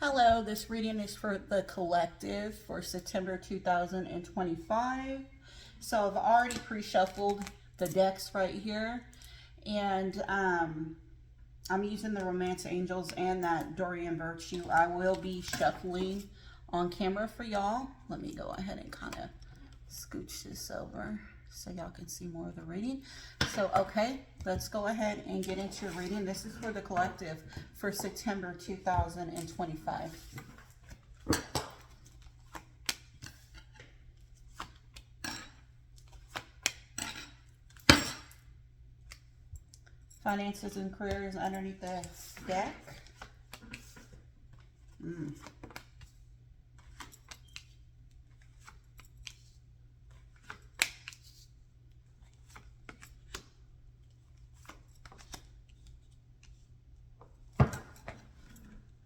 Hello, this reading is for the collective for September 2025. So I've already pre-shuffled the decks right here, and I'm using the Romance Angels and that Dorian Virtue. I will be shuffling on camera for y'all. Let me go ahead and kind of scooch this over so y'all can see more of the reading. So, okay, let's go ahead and get into reading. This is for the collective for September 2025. Finances and careers underneath the deck.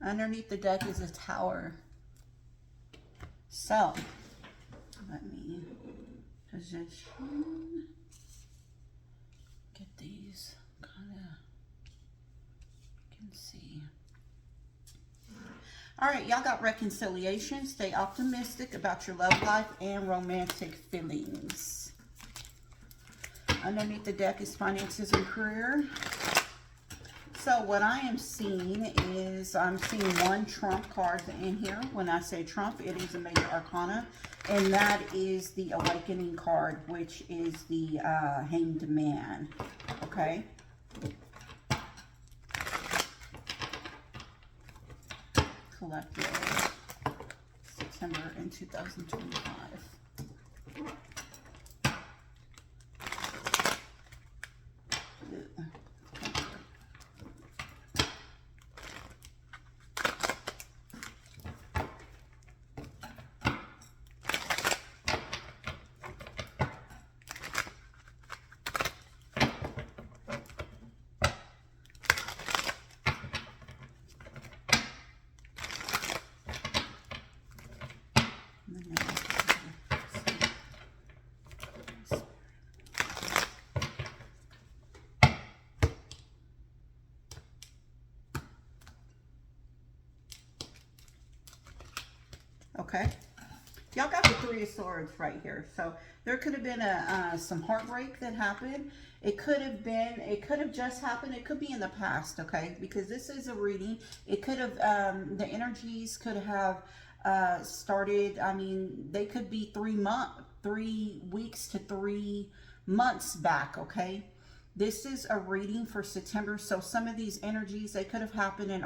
Underneath the deck is a tower. So, let me position, get these kind of, you can see. All right, y'all got reconciliation. Stay optimistic about your love life and romantic feelings. Underneath the deck is finances and career. So what I am seeing is I'm seeing one trump card in here. When I say trump, it is a major arcana, and that is the awakening card, which is the hanged man. Okay. Collective September in 2025. Okay, y'all got the Three of Swords right here. So there could have been some heartbreak that happened. It could have just happened. It could be in the past, okay? Because this is a reading. It could have, the energies could have started, I mean, they could be 3 weeks to 3 months back, okay? This is a reading for September. So some of these energies, they could have happened in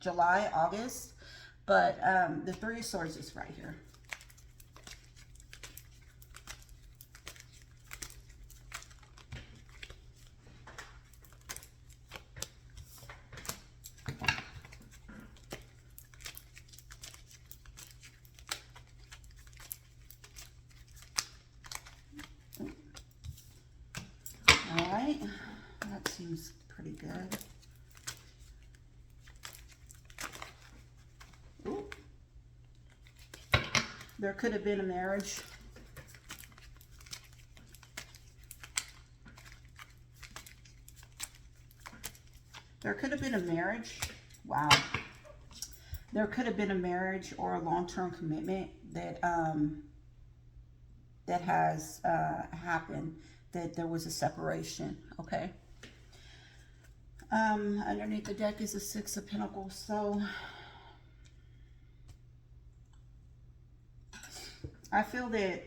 July, August. But the Three of Swords is right here. All right, that seems pretty good. There could have been a marriage. There could have been a marriage. Wow. There could have been a marriage or a long-term commitment that that has happened. That there was a separation. Okay. Underneath the deck is a Six of Pentacles. So I feel that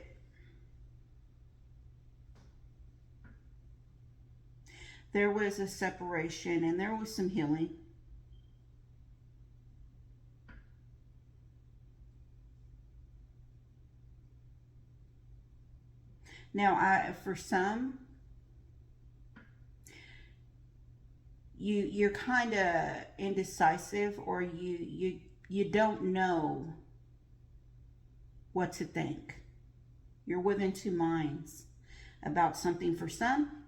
there was a separation and there was some healing. Now, for some, you're kind of indecisive, or you don't know what to think. You're within two minds about something. For some,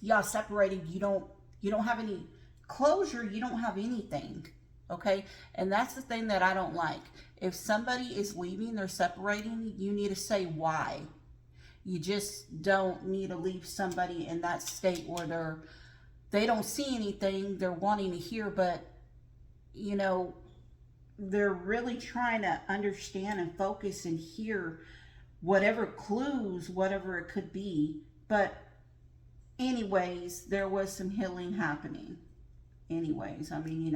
y'all separated. You don't have any closure. You don't have anything. Okay, and that's the thing that I don't like. If somebody is leaving, they're separating, you need to say why. You just don't need to leave somebody in that state where they don't see anything they're wanting to hear, but you know, they're really trying to understand and focus and hear whatever clues, whatever it could be. But anyways, there was some healing happening. Anyways, I mean,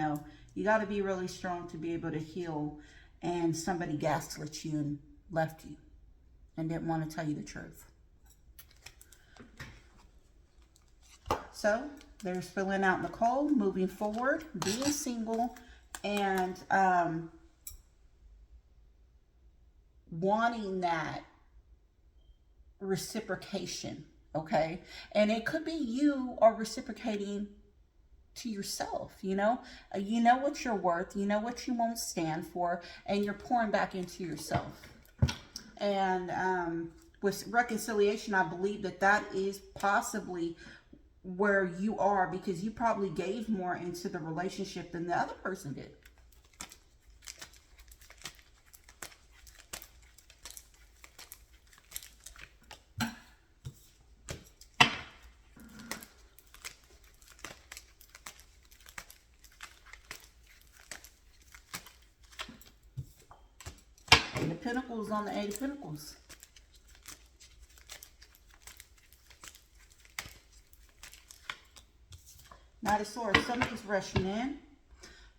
you got to be really strong to be able to heal, and somebody gaslit you and left you and didn't want to tell you the truth. So there's filling out in the cold, moving forward, being single, and wanting that reciprocation, okay? And it could be you are reciprocating to yourself, you know what you're worth, you know what you won't stand for, and you're pouring back into yourself. And with reconciliation, I believe that is possibly where you are, because you probably gave more into the relationship than the other person did. Eight of Pentacles on the Eight of Pentacles. Knight of Swords, somebody's rushing in.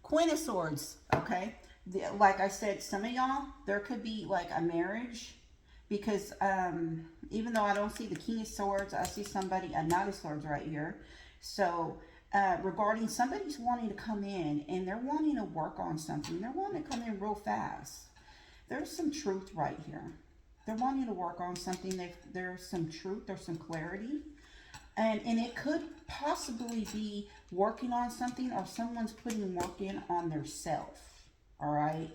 Queen of Swords, okay? Like I said, some of y'all, there could be like a marriage, because even though I don't see the King of Swords, I see a Knight of Swords right here. So regarding somebody's wanting to come in and they're wanting to work on something. They're wanting to come in real fast. There's some truth right here. They're wanting to work on something. There's some truth. There's some clarity. And it could possibly be working on something, or someone's putting work in on their self. All right.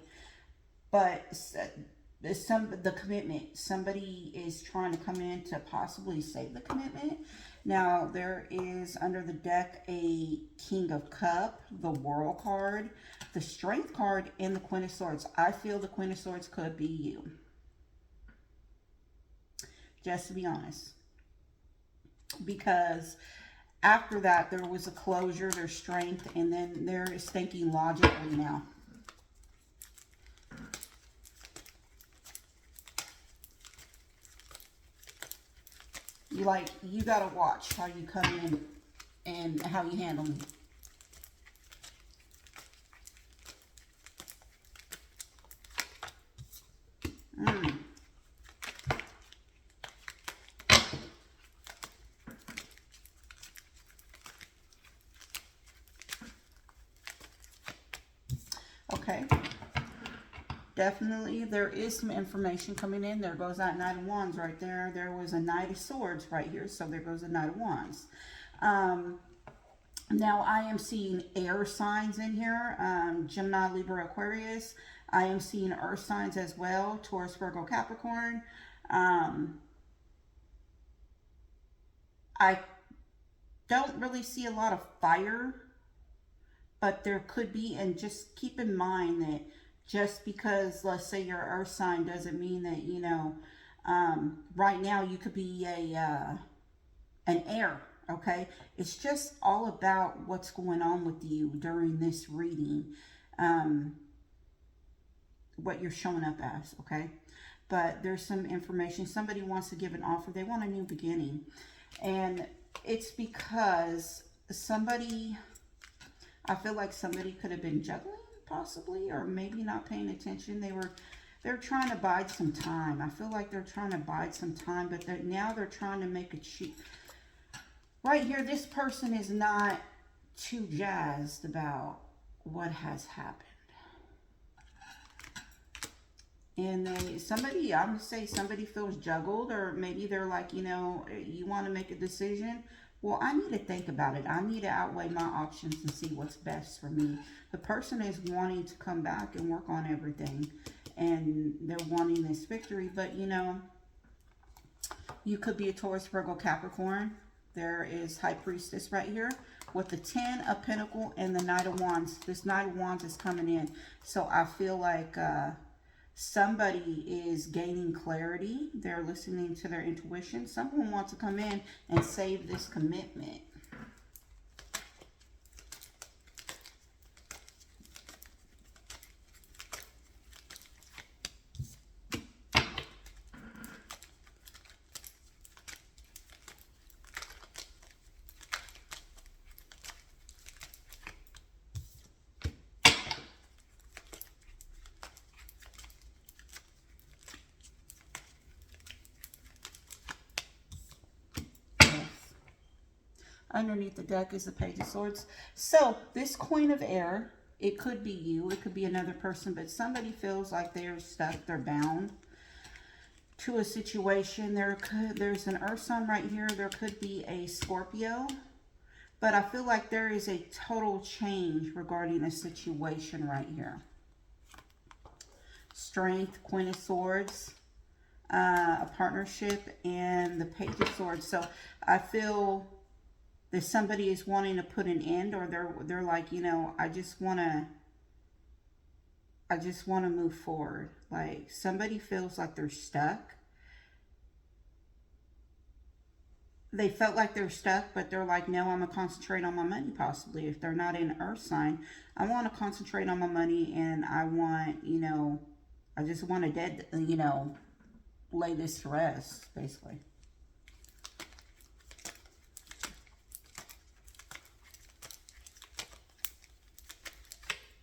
But the commitment, somebody is trying to come in to possibly save the commitment. Now, there is under the deck a King of Cups, the World card, the Strength card, and the Queen of Swords. I feel the Queen of Swords could be you. Just to be honest. Because after that, there was a closure, there's strength, and then there is thinking logically now. You gotta watch how you come in and how you handle me. Okay. Definitely, there is some information coming in. There goes that Knight of Wands right there. There was a Knight of Swords right here. So there goes a Knight of Wands. Now, I am seeing air signs in here. Gemini, Libra, Aquarius. I am seeing earth signs as well. Taurus, Virgo, Capricorn. I don't really see a lot of fire, but there could be. And just keep in mind that just because, let's say, you're earth sign doesn't mean that, right now you could be an air, okay? It's just all about what's going on with you during this reading, what you're showing up as, okay? But there's some information. Somebody wants to give an offer. They want a new beginning. And it's because I feel like somebody could have been juggling, possibly, or maybe not paying attention. They're trying to bide some time. I feel like they're trying to bide some time, but now they're trying to make a cheap. Right here, this person is not too jazzed about what has happened. And I'm gonna say somebody feels juggled, or maybe they're like, you want to make a decision. Well, I need to think about it. I need to outweigh my options and see what's best for me. The person is wanting to come back and work on everything, and they're wanting this victory. But, you could be a Taurus, Virgo, Capricorn. There is High Priestess right here with the 10 of Pentacles and the Knight of Wands. This Knight of Wands is coming in. So I feel like somebody is gaining clarity. They're listening to their intuition. Someone wants to come in and save this commitment. Underneath the deck is the Page of Swords. So this Queen of Air, it could be you, it could be another person, but somebody feels like they're stuck, they're bound to a situation. There's an Earth sign right here. There could be a Scorpio, but I feel like there is a total change regarding a situation right here. Strength, Queen of Swords, a partnership, and the Page of Swords. So I feel that somebody is wanting to put an end, or they're like, you know, I just want to move forward. Like, somebody feels like they're stuck. They felt like they're stuck, but they're like, no, I'm going to concentrate on my money, possibly. If they're not in Earth sign, I want to concentrate on my money, and I want, you know, I just want to lay this to rest, basically.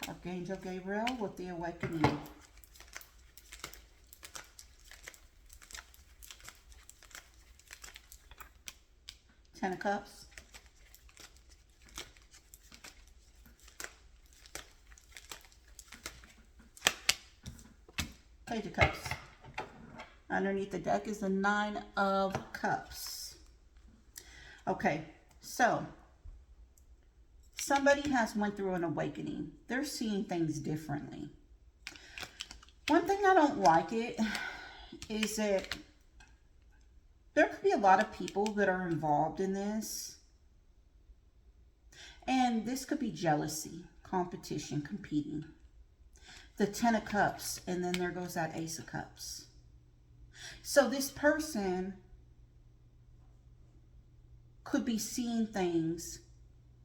Archangel Gabriel with the Awakening. Ten of Cups. Page of Cups. Underneath the deck is the Nine of Cups. Okay, so somebody has went through an awakening. They're seeing things differently. One thing I don't like it is that there could be a lot of people that are involved in this. And this could be jealousy, competition, competing. The Ten of Cups, and then there goes that Ace of Cups. So this person could be seeing things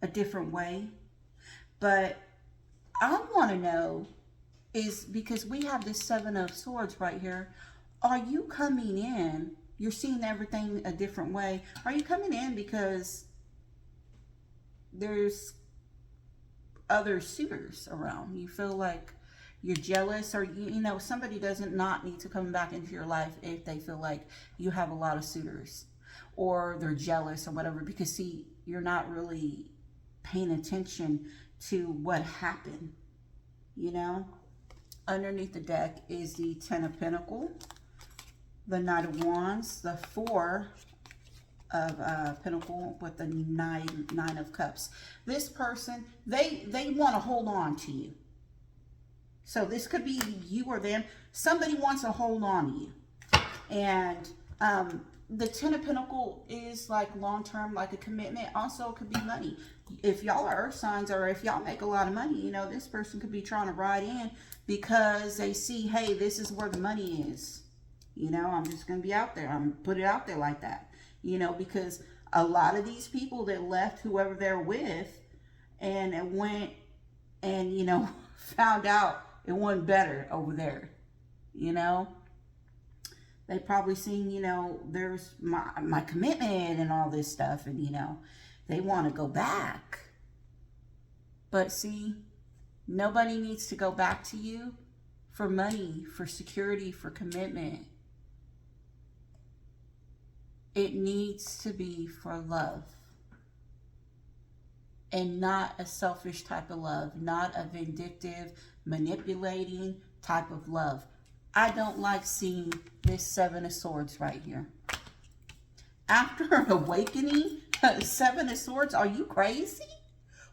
a different way. But I want to know is, because we have this Seven of Swords right here, are you coming in, you're seeing everything a different way, are you coming in because there's other suitors around? You feel like you're jealous, or you know, somebody doesn't not need to come back into your life if they feel like you have a lot of suitors, or they're jealous or whatever, because see, you're not really paying attention to what happened, you know. Underneath the deck is the Ten of Pentacles, the Knight of Wands, the Four of Pentacle with the Nine of Cups. This person, they want to hold on to you. So this could be you or them. Somebody wants to hold on to you. And the Ten of Pentacles is like long-term, like a commitment. Also, it could be money. If y'all are Earth signs, or if y'all make a lot of money, you know, this person could be trying to ride in because they see, hey, this is where the money is. You know, I'm just going to be out there. I'm put it out there like that. You know, because a lot of these people that left whoever they're with and it went and, you know, found out it wasn't better over there, you know. They probably seen, you know, there's my commitment and all this stuff, and, you know, they want to go back. But see, nobody needs to go back to you for money, for security, for commitment. It needs to be for love. And not a selfish type of love, not a vindictive, manipulating type of love. I don't like seeing this Seven of Swords right here. After an awakening, Seven of Swords, are you crazy?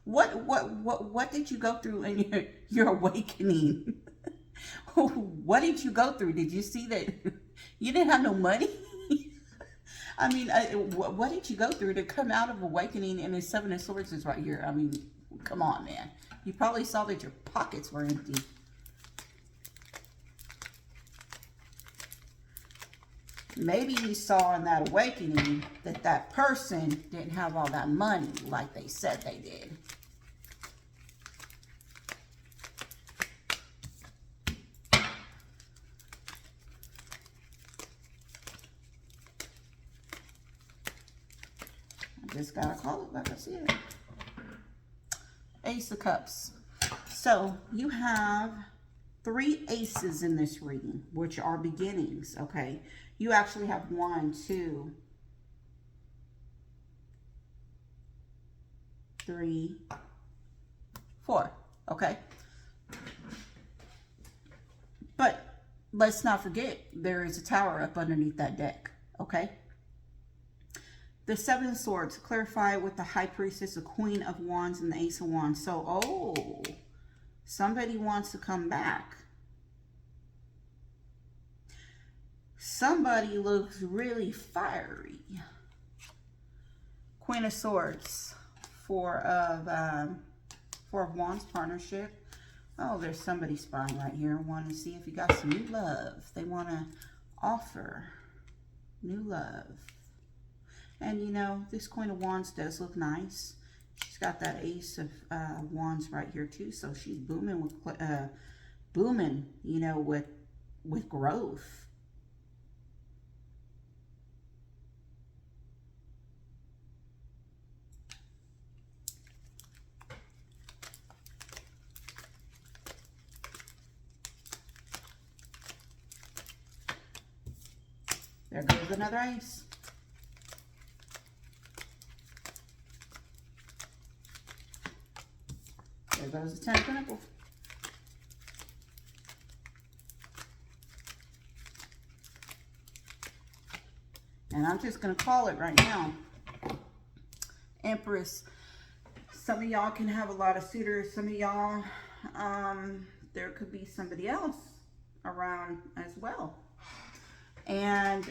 What did you go through in your awakening? What did you go through? Did you see that you didn't have no money? I mean, what did you go through to come out of awakening and the Seven of Swords is right here? I mean, come on, man. You probably saw that your pockets were empty. Maybe you saw in that awakening that that person didn't have all that money like they said they did. Just gotta call it like I see it. Ace of Cups. So you have 3 aces in this reading, which are beginnings, okay? You actually have 1, 2, 3, 4. Okay. But let's not forget, there is a tower up underneath that deck. Okay. The 7 of Swords, clarify with the High Priestess, the Queen of Wands, and the Ace of Wands. So, oh, somebody wants to come back. Somebody looks really fiery. Queen of Swords, Four of Wands, partnership. Oh, there's somebody spying right here. Want to see if you got some new love. They want to offer new love. And, you know, this Queen of Wands does look nice. She's got that Ace of Wands right here, too. So she's booming with, you know, with growth. There goes another ace. There goes the 10 of Pentacles. And I'm just going to call it right now. Empress. Some of y'all can have a lot of suitors. Some of y'all, there could be somebody else around as well. And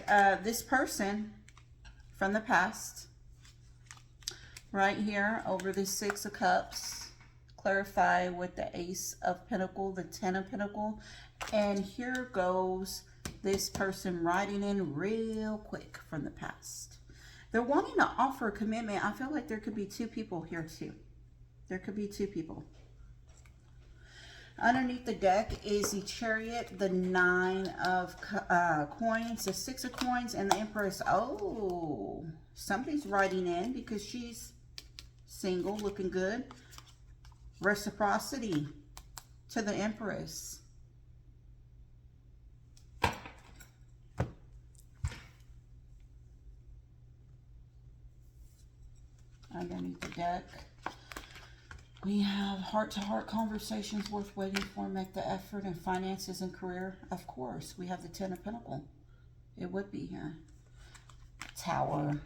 this person from the past, right here over the 6 of Cups, clarify with the Ace of Pentacles, the 10 of Pentacles, and here goes this person writing in real quick from the past. They're wanting to offer a commitment. I feel like there could be 2 people here too. There could be 2 people. Underneath the deck is the Chariot, the 9 of coins, the 6 of coins, and the Empress. Oh, somebody's writing in because she's single, looking good. Reciprocity to the Empress. Underneath the deck, we have heart-to-heart conversations worth waiting for. Make the effort in finances and career. Of course, we have the 10 of Pentacles. It would be here. Tower.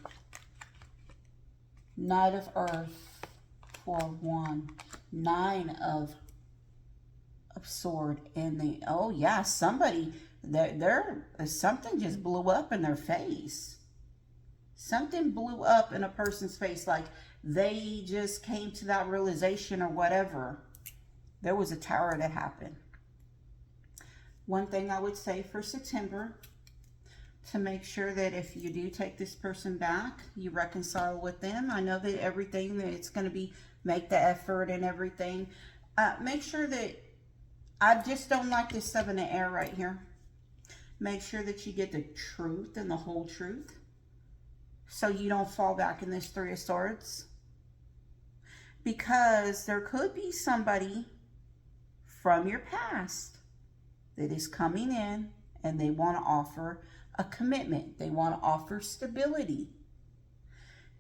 Knight of Earth. 4-1. 9 of Sword. And the, oh yeah, somebody, something just blew up in their face. Something blew up in a person's face, like they just came to that realization or whatever. There was a tower that happened. One thing I would say for September, to make sure that if you do take this person back, you reconcile with them. I know that everything that it's going to be, make the effort and everything. Make sure that, I just don't like this 7 of air right here. Make sure that you get the truth and the whole truth, so you don't fall back in this 3 of Swords. Because there could be somebody from your past that is coming in and they want to offer a commitment. They want to offer stability.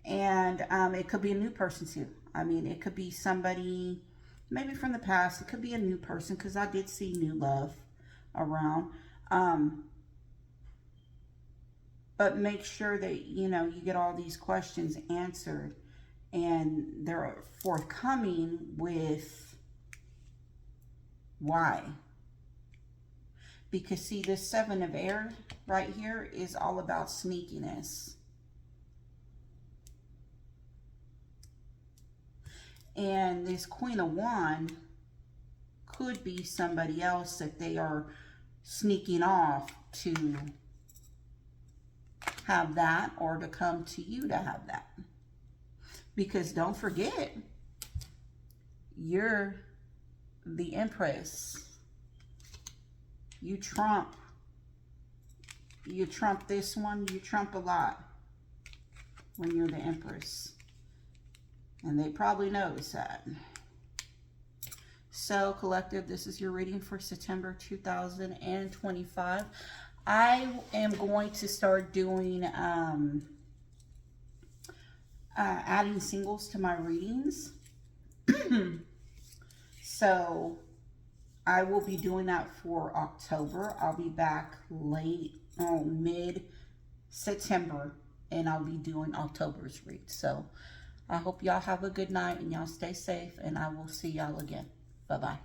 And it could be a new person too. I mean, it could be somebody maybe from the past. It could be a new person, because I did see new love around. But make sure that, you know, you get all these questions answered and they're forthcoming with why. Because see, this 7 of air right here is all about sneakiness. And this Queen of Wands could be somebody else that they are sneaking off to have that, or to come to you to have that. Because don't forget, you're the Empress. You trump this one. You trump a lot when you're the Empress. And they probably notice that. So, collective, this is your reading for September 2025. I am going to start doing adding singles to my readings. So I will be doing that for October. I'll be back mid-September, and I'll be doing October's read. So I hope y'all have a good night and y'all stay safe, and I will see y'all again. Bye-bye.